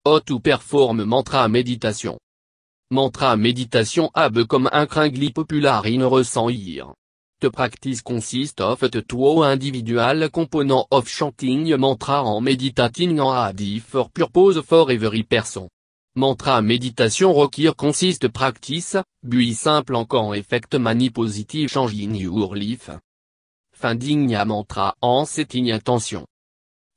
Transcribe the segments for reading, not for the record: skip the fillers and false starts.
How to perform mantra méditation. Mantra méditation a become increasingly popular in recent years. The practice consists of the two individual components of chanting mantra and meditating on a different purpose for every person. Mantra méditation require consist practice, but simple can effect many positive change in your life. Finding a mantra and setting intention.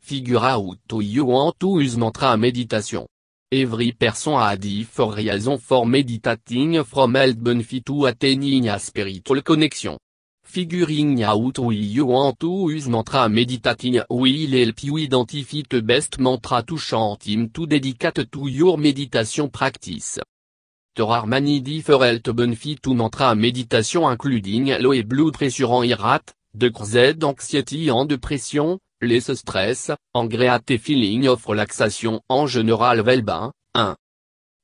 Figure out how you want to use mantra meditation. Every person a different reason for meditating, from health benefit to attaining a spiritual connection. Figuring out how you want to use mantra meditating will help you identify the best mantra to chant to dedicate to your meditation practice. There are many different benefits to mantra meditation including low blood pressure and heart, decreased anxiety and depression, less stress, and great feeling of relaxation en general well-being. 1.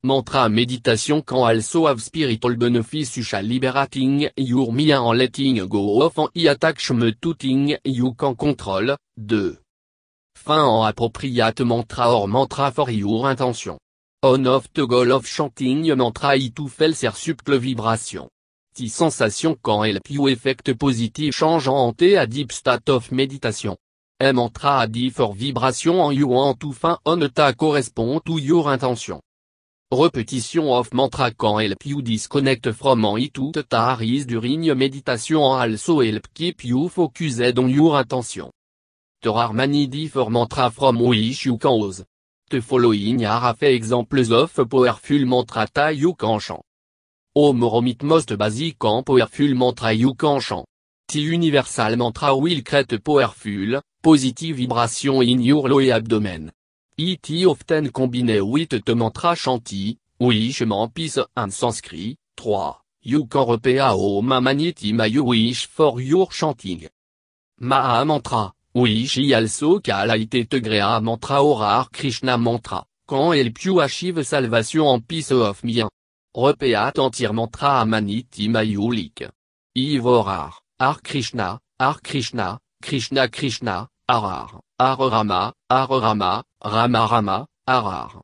Mantra meditation can also have spiritual benefits such as liberating your mind and letting go of any attachment to things you can control. 2. Find an appropriate mantra or mantra for your intention. One of the goal of chanting mantra is to feel their subtle vibration. This sensation can help you effect positive change and a deep state of meditation. A mantra a different vibration and you want to find one that correspond to your intention. Repetition of mantra can help you disconnect from it that is during meditation and also help keep you focused on your intention. There are many different mantras from which you can use. The following are a few examples of powerful mantra that you can chant. Om Romit most basic and powerful mantra you can chant. The universal mantra will create powerful, positive vibration in your lower abdomen. It is often combined with the mantra chanti, wish means peace in Sanskrit. 3. You can repeat Om many times you wish for your chanting. Maha mantra, wish is also called the Great mantra or Hare Krishna mantra, can help you achieve salvation and peace of mind. Repeat entire mantra many times you like. Ivorar, Hare Krishna, Krishna Krishna, Hare Rama, Rama Rama, Hare.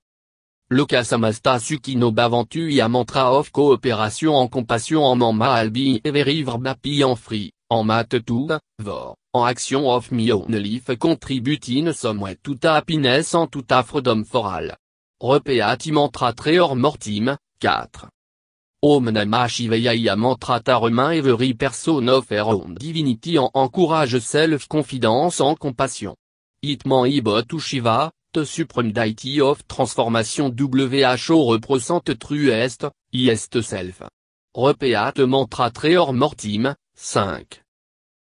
Loka samasta sukino bhavantu a mantra of coopération en compassion en mama albi every verbapi en free, en mat tout, vor, en action of my own life contribute in some way to happiness and to freedom for all. Repeat mantra treor mortim. 4. Om Namah Shivaya mantra taremain every person of her own divinity en encourage self-confidence en compassion. Itman Ibo to Shiva, the supreme deity of transformation WHO represent truest, highest self. Repeat mantra treor mortim. 5.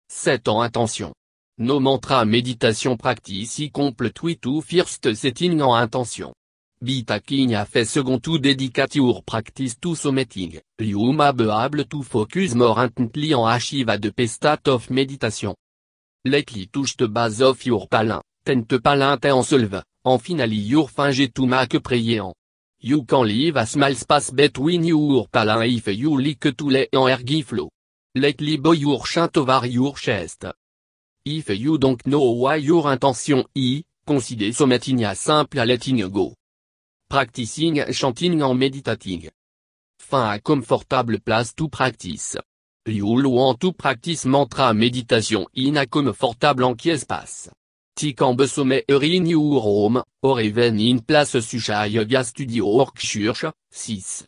7 en intention. No mantra meditation practice y complete with to first setting en intention. Be taking a fait second to dedicate your practice to something, you may be able to focus more intently on achieve a the state of meditation. Likely touch the base of your palin, tend to palin en solve, and finally your finge to make praying. You can leave a small space between your palin if you like to let an energy flow. Likely bow your chant over your chest. If you don't know why your intention is, consider something as simple as letting go. Practicing chanting and meditating. Find a comfortable place to practice. You'll want to practice mantra meditation in a comfortable espace. Tu can be somewhere in your home, or even in place such as yoga studio or church. 6.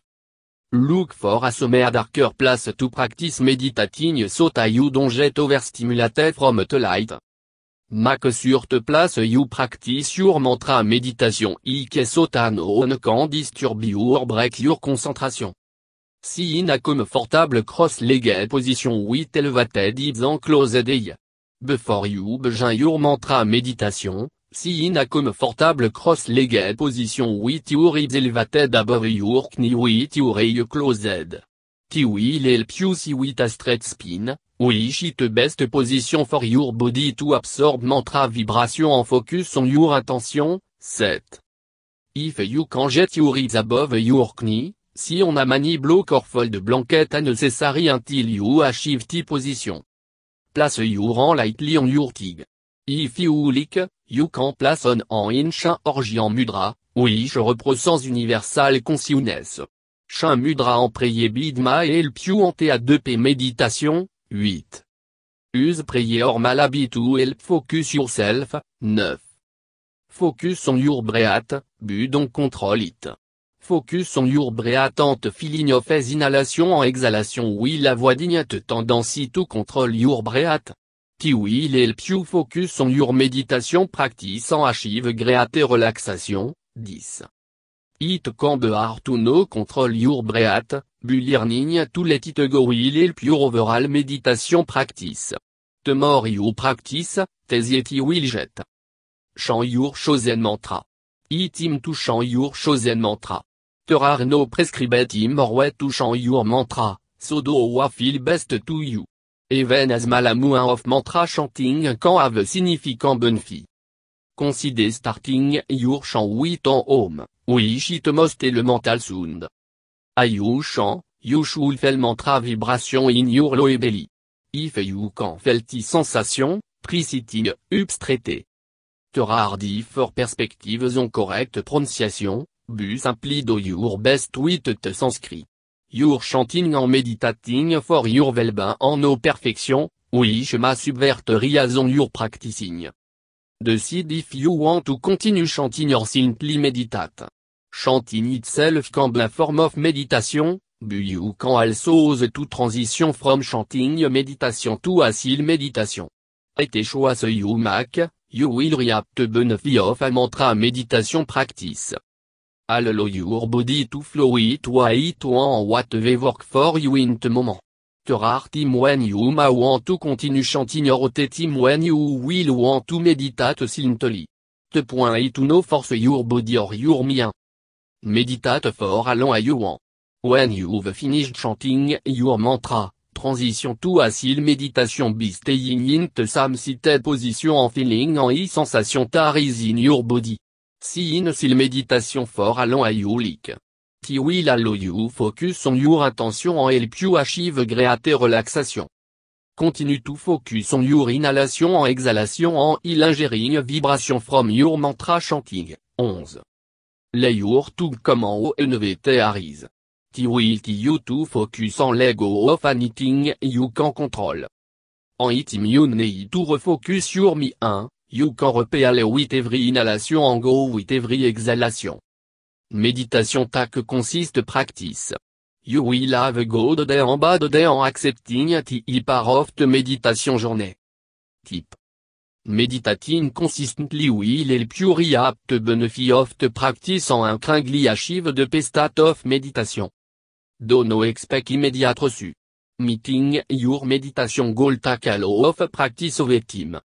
Look for a somewhere darker place to practice meditating so that you don't get overstimulated from the light. Make sur te place you practice your mantra meditation so that no one can disturb you or break your concentration. See in a comfortable cross-legged position with elevated hips and closed eyes. Before you begin your mantra meditation, see in a comfortable cross-legged position with your hips elevated above your knee with your eyes closed. This will help you see with a straight spine, which is the best position for your body to absorb mantra vibration and focus on your intention. 7. If you can get your hips above your knee, see on a many block or fold blanket unnecessary until you achieve this position. Place your hand lightly on your thigh. If you like, you can place on an inch or Jyan mudra, Oui je reprends sans universal consciousness. Shin mudra en prier bidma et el piu en à 2p méditation, 8. Use prier or malabi to help focus yourself, 9. Focus on your breath, bu donc control it. Focus on your breath ante feeling of as inhalation en exhalation oui la voix digne te tendency to control your breath. Ti will help you focus on your meditation practice en achieve great relaxation, 10. It can be hard to know control your breath, but learning to let it go will help your overall meditation practice. The more you practice, the easier it will get. Chant your chosen mantra. It him to chant your chosen mantra. There are no prescribed him or way to chant your mantra, so do what feel best to you. Even as malamuin of mantra chanting can have a significant benefit. Consider starting your chant with an home, which it most elemental sound. As you chant, you should feel mantra vibration in your lower belly. If you can feel the sensation, try sitting up straight. There are different perspectives on correct pronunciation, but simply do your best with the Sanskrit. Your chanting and meditating for your well-being en no perfection, which may subvert reason your practicing. Decide if you want to continue chanting or simply meditate. Chanting itself can be a form of meditation, but you can also use to transition from chanting meditation to acid meditation. At the choice you make, you will reap the benefit of a mantra meditation practice. Allow your body to flow it way it want whatever work for you in the moment. There are times when you may want to continue chanting or the time when you will want to meditate silently. The point is to know force your body or your mind. Meditate for as long as you want. When you've finished chanting your mantra, transition to acid meditation by staying in the same seated position and feeling any sensation that is in your body. Si in sil meditation for as long as you like. Ti will allow you focus on your intention and help you achieve great relaxation. Continue to focus on your inhalation and exhalation and ingering vibration from your mantra chanting. 11. Lay your tongue come en NVT arise. Ti will te you to focus on let go of anything you can control. En it you need to refocus your mind, you can repeat with every inhalation and go with every exhalation. Meditation take consiste practice. You will have a good day and bad day en accepting the part of the meditation journey. Tip. Meditating consistently will help you reap the benefit of the practice and increasingly achieve the state of meditation. Do no expect immediate reçu. Meeting your meditation goal take a lot of practice over time.